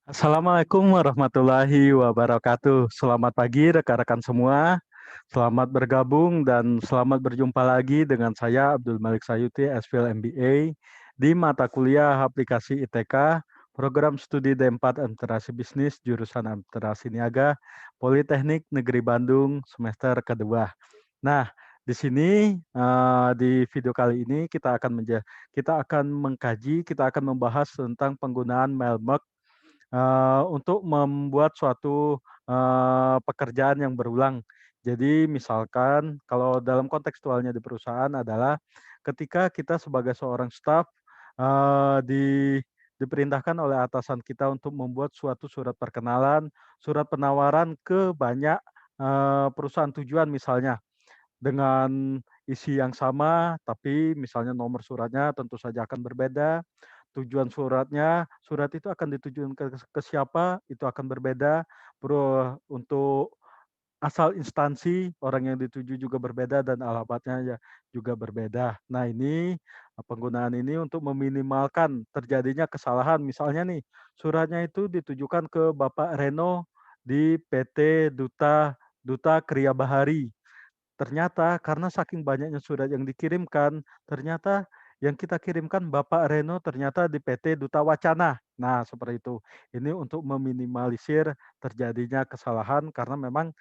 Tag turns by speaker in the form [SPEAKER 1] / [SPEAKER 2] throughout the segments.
[SPEAKER 1] Assalamualaikum warahmatullahi wabarakatuh. Selamat pagi rekan-rekan semua. Selamat bergabung dan selamat berjumpa lagi dengan saya Abdul Malik Sayuti, SPL MBA di mata kuliah aplikasi ITK, program studi D4 Administrasi Bisnis, jurusan Administrasi Niaga, Politeknik Negeri Bandung, semester kedua. Nah, di sini di video kali ini kita akan mengkaji, kita akan membahas tentang penggunaan Melmerk untuk membuat suatu pekerjaan yang berulang. Jadi misalkan kalau dalam kontekstualnya di perusahaan adalah ketika kita sebagai seorang staf eee, di diperintahkan oleh atasan kita untuk membuat suatu surat perkenalan, surat penawaran ke banyak perusahaan tujuan misalnya dengan isi yang sama, tapi misalnya nomor suratnya tentu saja akan berbeda, tujuan suratnya, surat itu akan ditujukan ke siapa, itu akan berbeda, untuk asal instansi, orang yang dituju juga berbeda dan alamatnya ya juga berbeda. Nah ini, penggunaan ini untuk meminimalkan terjadinya kesalahan. Misalnya nih, suratnya itu ditujukan ke Bapak Reno di PT Duta Duta Kriya Bahari. Ternyata karena saking banyaknya surat yang dikirimkan, ternyata yang kita kirimkan Bapak Reno ternyata di PT Duta Wacana. Nah, seperti itu. Ini untuk meminimalisir terjadinya kesalahan karena memang,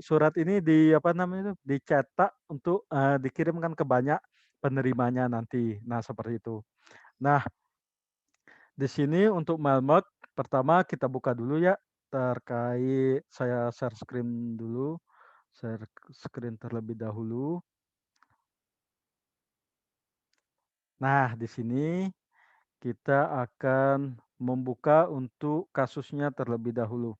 [SPEAKER 1] surat ini apa namanya itu, dicetak untuk, dikirimkan ke banyak penerimanya nanti. Nah, seperti itu. Nah, di sini untuk Melmot, pertama kita buka dulu ya, terkait saya share screen dulu. Share screen terlebih dahulu. Nah, di sini kita akan membuka untuk kasusnya terlebih dahulu.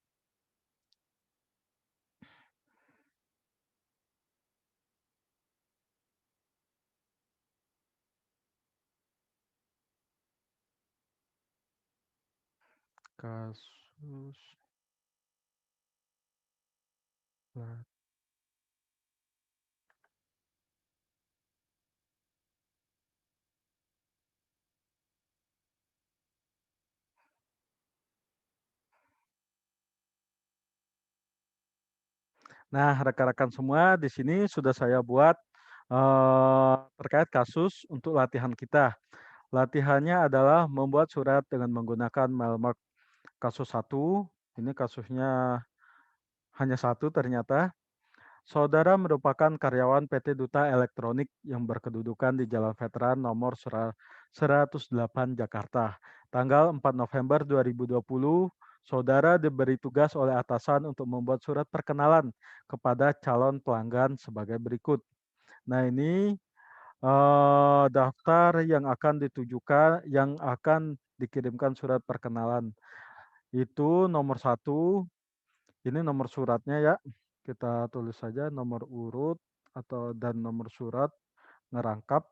[SPEAKER 1] Kasus. Nah, rekan-rekan semua, di sini sudah saya buat terkait kasus untuk latihan kita. Latihannya adalah membuat surat dengan menggunakan Melmark kasus satu. Ini kasusnya hanya satu ternyata. Saudara merupakan karyawan PT Duta Elektronik yang berkedudukan di Jalan Veteran nomor 108 Jakarta. Tanggal 4 November 2020, saudara diberi tugas oleh atasan untuk membuat surat perkenalan kepada calon pelanggan sebagai berikut. Nah, ini daftar yang akan ditujukan, yang akan dikirimkan surat perkenalan. Itu nomor satu, ini nomor suratnya ya. Kita tulis saja nomor urut atau dan nomor surat ngerangkap.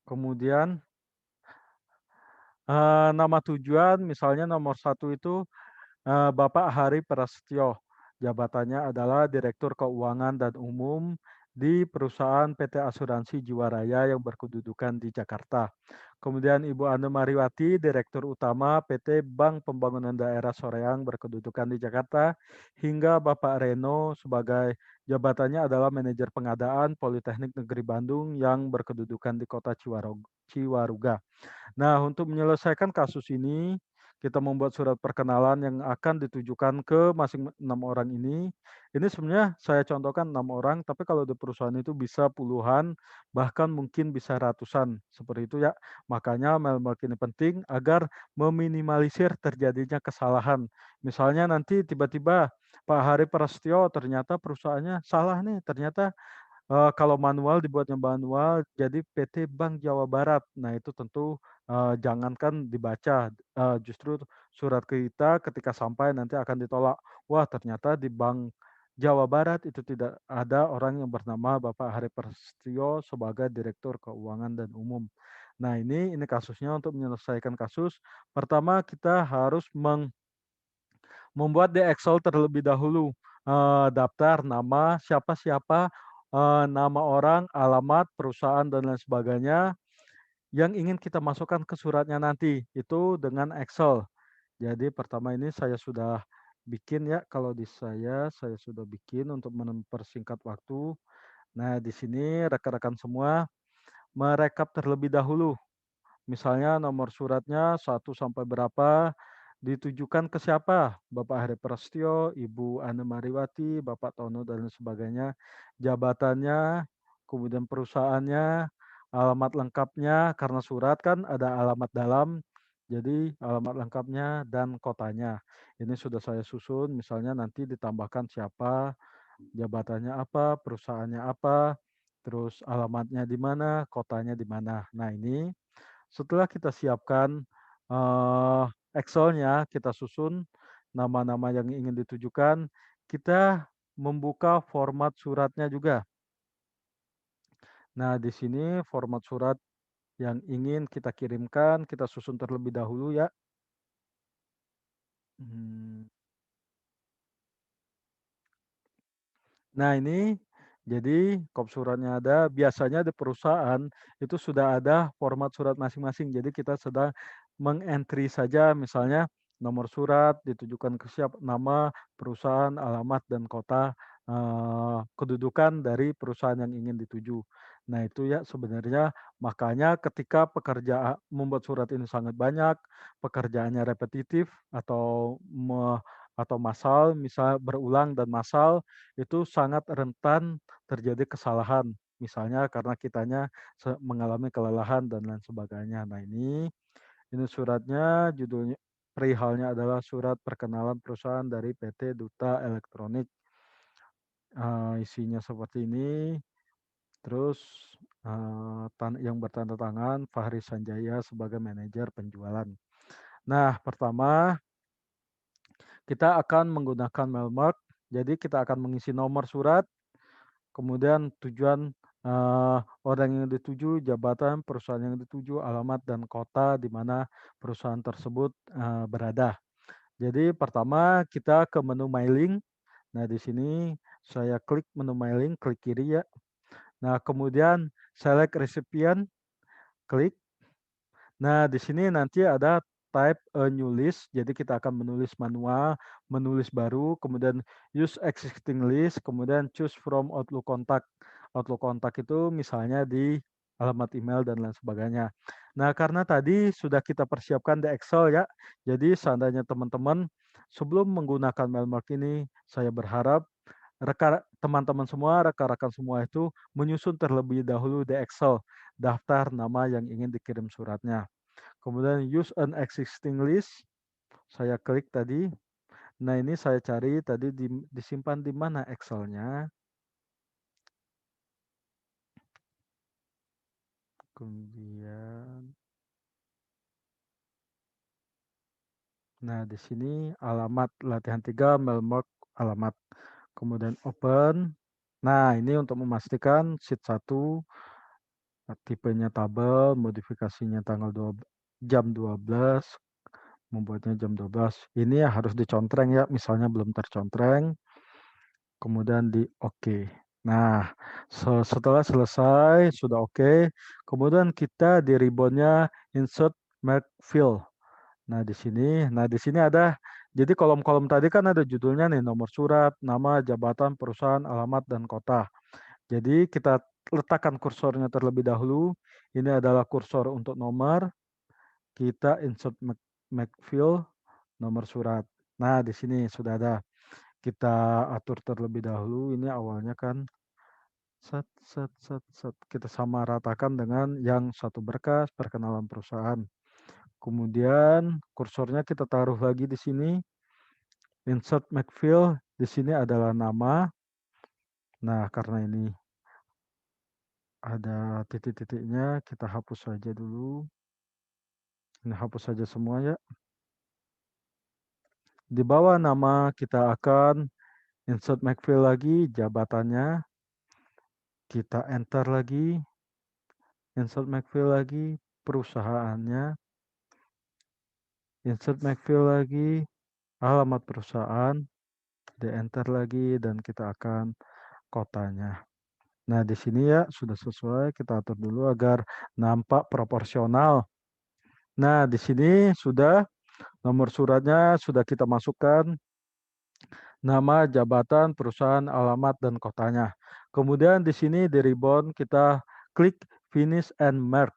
[SPEAKER 1] Kemudian nama tujuan misalnya nomor satu itu Bapak Hari Prasetyo. Jabatannya adalah Direktur Keuangan dan Umum di perusahaan PT Asuransi Jiwaraya yang berkedudukan di Jakarta. Kemudian Ibu Anu Mariwati, Direktur Utama PT Bank Pembangunan Daerah Soreang berkedudukan di Jakarta, hingga Bapak Reno sebagai jabatannya adalah Manajer Pengadaan Politeknik Negeri Bandung yang berkedudukan di Kota Ciwaruga. Nah, untuk menyelesaikan kasus ini, kita membuat surat perkenalan yang akan ditujukan ke masing 6 orang ini. Ini sebenarnya saya contohkan 6 orang, tapi kalau di perusahaan itu bisa puluhan, bahkan mungkin bisa ratusan, seperti itu ya. Makanya Melmark ini penting agar meminimalisir terjadinya kesalahan. Misalnya nanti tiba-tiba Pak Hari Prasetyo ternyata perusahaannya salah nih, ternyata kalau manual dibuatnya manual jadi PT Bank Jawa Barat. Nah itu tentu, jangankan dibaca, justru surat kita ketika sampai nanti akan ditolak. Wah ternyata di Bank Jawa Barat itu tidak ada orang yang bernama Bapak Hari Prasetyo sebagai Direktur Keuangan dan Umum. Nah ini kasusnya untuk menyelesaikan kasus, pertama kita harus membuat di Excel terlebih dahulu, daftar nama, siapa-siapa, nama orang, alamat, perusahaan, dan lain sebagainya. yang ingin kita masukkan ke suratnya nanti, itu dengan Excel. Jadi pertama ini saya sudah bikin ya, kalau di saya sudah bikin untuk mempersingkat waktu. Nah, di sini rekan-rekan semua merekap terlebih dahulu. Misalnya nomor suratnya 1 sampai berapa, ditujukan ke siapa, Bapak Heri Prasetyo, Ibu Ane Mariwati, Bapak Tono, dan lain sebagainya, jabatannya, kemudian perusahaannya, alamat lengkapnya, karena surat kan ada alamat dalam, jadi alamat lengkapnya dan kotanya. Ini sudah saya susun, misalnya nanti ditambahkan siapa, jabatannya apa, perusahaannya apa, terus alamatnya di mana, kotanya di mana. Nah, ini setelah kita siapkan, eee, Excel-nya, kita susun nama-nama yang ingin ditujukan, kita membuka format suratnya juga. Nah, di sini format surat yang ingin kita kirimkan, kita susun terlebih dahulu ya. Mmm. Nah ini, jadi kop suratnya ada, biasanya di perusahaan itu sudah ada format surat masing-masing. Jadi kita sedang meng-entry saja misalnya nomor surat ditujukan ke siapa, nama, perusahaan, alamat, dan kota, kedudukan dari perusahaan yang ingin dituju. Nah itu ya sebenarnya makanya ketika membuat surat ini sangat banyak, pekerjaannya repetitif atau massal, misal berulang dan massal, itu sangat rentan terjadi kesalahan. Misalnya karena kitanya mengalami kelelahan dan lain sebagainya. Nah ini suratnya judulnya perihalnya adalah surat perkenalan perusahaan dari PT Duta Elektronik. Isinya seperti ini. Terus yang bertanda tangan Fahri Sanjaya sebagai manajer penjualan. Nah, pertama kita akan menggunakan Mailmark. Jadi kita akan mengisi nomor surat, kemudian tujuan, orang yang dituju, jabatan, perusahaan yang dituju, alamat, dan kota di mana perusahaan tersebut, berada. Jadi pertama kita ke menu mailing. Nah, di sini saya klik menu mailing, klik kiri ya. Nah, kemudian select recipient, klik. Nah, di sini nanti ada type a new list, jadi kita akan menulis manual, menulis baru, kemudian use existing list, kemudian choose from Outlook contact. Outlook contact itu misalnya di alamat email dan lain sebagainya. Nah, karena tadi sudah kita persiapkan di Excel ya, jadi seandainya teman-teman sebelum menggunakan Mailmark ini, saya berharap teman-teman semua, rekan-rekan semua itu menyusun terlebih dahulu di Excel daftar nama yang ingin dikirim suratnya. Kemudian use an existing list, saya klik tadi. Nah ini saya cari tadi disimpan di mana Excel-nya. Kemudian, nah di sini alamat latihan 3 Melmark alamat. Kemudian open. Nah ini untuk memastikan sheet 1 tipenya tabel, modifikasinya tanggal jam 12, membuatnya jam 12. Ini ya harus dicontreng ya, misalnya belum tercontreng. Kemudian di oke. Nah, setelah selesai, sudah oke, kemudian kita di ribbonnya insert mark fill. Nah di sini ada, jadi kolom-kolom tadi kan ada judulnya nih, nomor surat, nama, jabatan, perusahaan, alamat, dan kota. Jadi kita letakkan kursornya terlebih dahulu. Ini adalah kursor untuk nomor. Kita insert mark fill, nomor surat. Nah, di sini sudah ada. Kita atur terlebih dahulu, ini awalnya kan set set set set, kita samaratakan dengan yang satu berkas perkenalan perusahaan. Kemudian kursornya kita taruh lagi di sini, insert McFill, di sini adalah nama. Nah, karena ini ada titik-titiknya, kita hapus saja dulu. Ini hapus saja semua ya. Di bawah nama kita akan insert McFill lagi, jabatannya. Kita enter lagi, insert McFill lagi, perusahaannya, insert McFill lagi, alamat perusahaan, di enter lagi, dan kita akan kotanya. Nah, di sini ya sudah sesuai, kita atur dulu agar nampak proporsional. Nah, di sini sudah nomor suratnya sudah kita masukkan, nama, jabatan, perusahaan, alamat, dan kotanya. Kemudian di sini di ribbon kita klik finish and merge.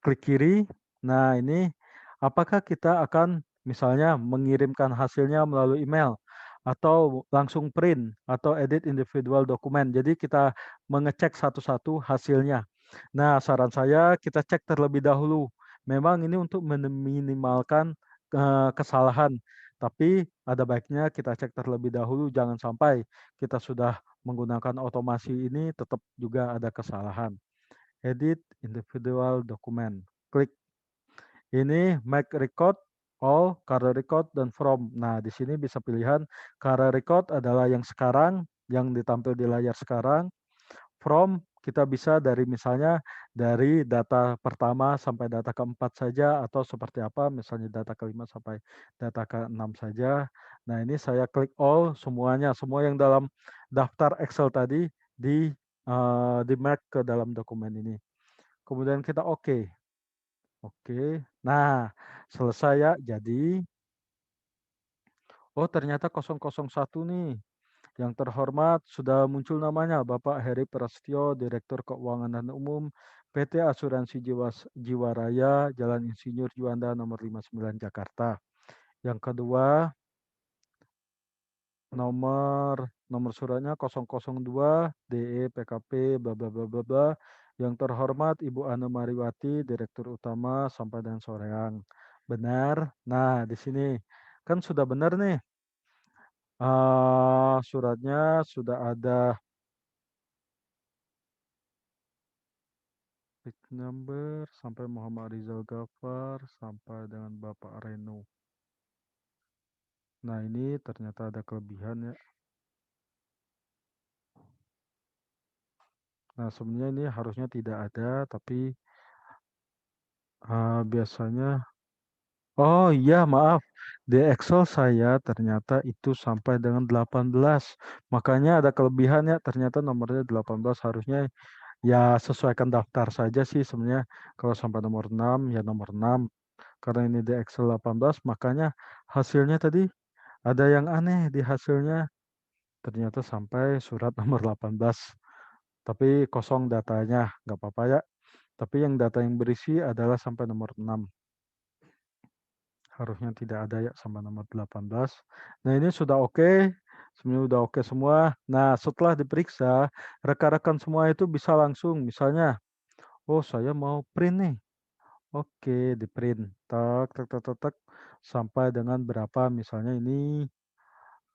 [SPEAKER 1] Klik kiri. Nah, ini apakah kita akan misalnya mengirimkan hasilnya melalui email atau langsung print atau edit individual dokumen. Jadi kita mengecek satu-satu hasilnya. Nah, saran saya kita cek terlebih dahulu. Memang ini untuk meminimalkan kesalahan, tapi ada baiknya kita cek terlebih dahulu, jangan sampai kita sudah menggunakan otomasi ini tetap juga ada kesalahan. Edit individual document. Klik ini make record, all, current record, dan from. Nah, di sini bisa pilihan current record adalah yang sekarang, yang ditampil di layar sekarang. From kita bisa dari misalnya dari data pertama sampai data keempat saja atau seperti apa, misalnya data kelima sampai data keenam saja. Nah, ini saya klik all semuanya, semua yang dalam daftar Excel tadi di merge ke dalam dokumen ini. Kemudian kita oke. Oke. Nah, selesai ya. Jadi, oh ternyata 001 nih. Yang terhormat sudah muncul namanya Bapak Heri Prasetyo, Direktur Keuangan dan Umum PT Asuransi Jiwaraya, Jalan Insinyur Juanda nomor 59 Jakarta. Yang kedua, nomor suratnya 002 DE PKP bla bla bla bla bla. Yang terhormat Ibu Anu Mariwati, Direktur Utama Sampah dan Soreang. Benar. Nah, di sini kan sudah benar nih. Suratnya sudah ada big number sampai Muhammad Rizal Ghaffar sampai dengan Bapak Reno. Nah, ini ternyata ada kelebihan ya. Nah, sebenarnya ini harusnya tidak ada, tapi biasanya oh iya, maaf. Di Excel saya ternyata itu sampai dengan 18. Makanya ada kelebihan ya, ternyata nomornya 18 harusnya ya sesuaikan daftar saja sih sebenarnya. Kalau sampai nomor 6 ya nomor 6. Karena ini di Excel 18 makanya hasilnya tadi ada yang aneh di hasilnya. Ternyata sampai surat nomor 18. Tapi kosong datanya, nggak apa-apa ya. Tapi yang data yang berisi adalah sampai nomor 6. Harusnya tidak ada ya sama nomor 18. Nah, ini sudah oke. Sebenarnya sudah oke semua. Nah, setelah diperiksa, rekan-rekan semua itu bisa langsung misalnya, oh saya mau print nih. Oke, di print. Tak, tak, tak, tak, tak. Sampai dengan berapa? Misalnya ini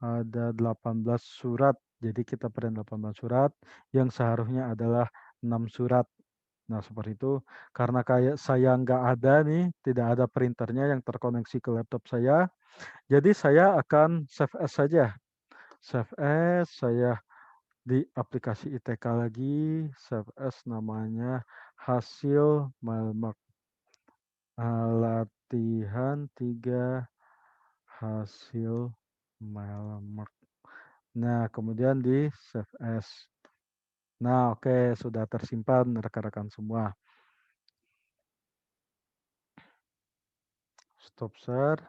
[SPEAKER 1] ada 18 surat. Jadi kita print 18 surat yang seharusnya adalah 6 surat. Nah, seperti itu. Karena kayak saya nggak ada nih, tidak ada printernya yang terkoneksi ke laptop saya. Jadi saya akan save as saja. Save as, saya di aplikasi ITK lagi, save as namanya hasil Malmark. Latihan 3 hasil Malmark. Nah, kemudian di save as. Nah, oke, sudah tersimpan rekan-rekan semua. Stop share.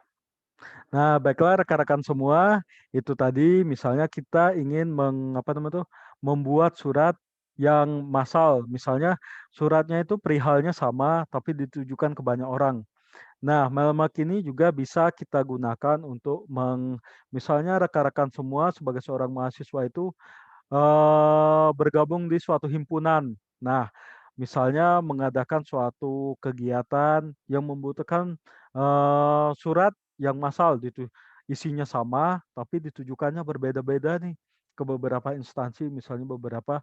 [SPEAKER 1] Nah, baiklah rekan-rekan semua, itu tadi misalnya kita ingin membuat surat yang massal. Misalnya suratnya itu perihalnya sama tapi ditujukan ke banyak orang. Nah, Melmak ini juga bisa kita gunakan untuk misalnya rekan-rekan semua sebagai seorang mahasiswa itu bergabung di suatu himpunan. Nah, misalnya mengadakan suatu kegiatan yang membutuhkan, surat yang massal gitu, isinya sama tapi ditujukannya berbeda-beda nih ke beberapa instansi, misalnya beberapa,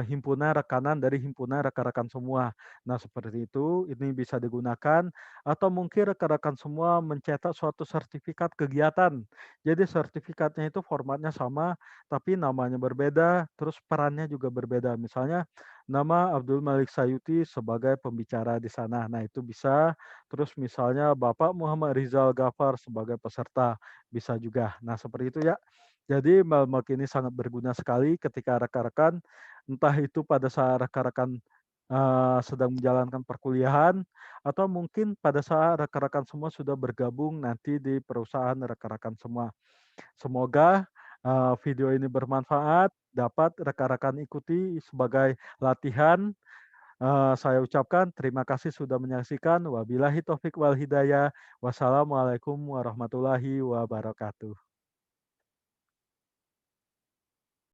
[SPEAKER 1] himpunan rekanan dari himpunan rekan-rekan semua. Nah, seperti itu, ini bisa digunakan atau mungkin rekan-rekan semua mencetak suatu sertifikat kegiatan. Jadi sertifikatnya itu formatnya sama tapi namanya berbeda, terus perannya juga berbeda. Misalnya nama Abdul Malik Sayuti sebagai pembicara di sana. Nah, itu bisa. Terus misalnya Bapak Muhammad Rizal Ghaffar sebagai peserta, bisa juga. Nah, seperti itu ya. Jadi Malmark ini sangat berguna sekali ketika rekan-rekan, entah itu pada saat rekan-rekan, sedang menjalankan perkuliahan, atau mungkin pada saat rekan-rekan semua sudah bergabung nanti di perusahaan rekan-rekan semua. Semoga, video ini bermanfaat, dapat rekan-rekan ikuti sebagai latihan. Saya ucapkan terima kasih sudah menyaksikan. Wabillahi taufik wal hidayah. Wassalamualaikum warahmatullahi wabarakatuh.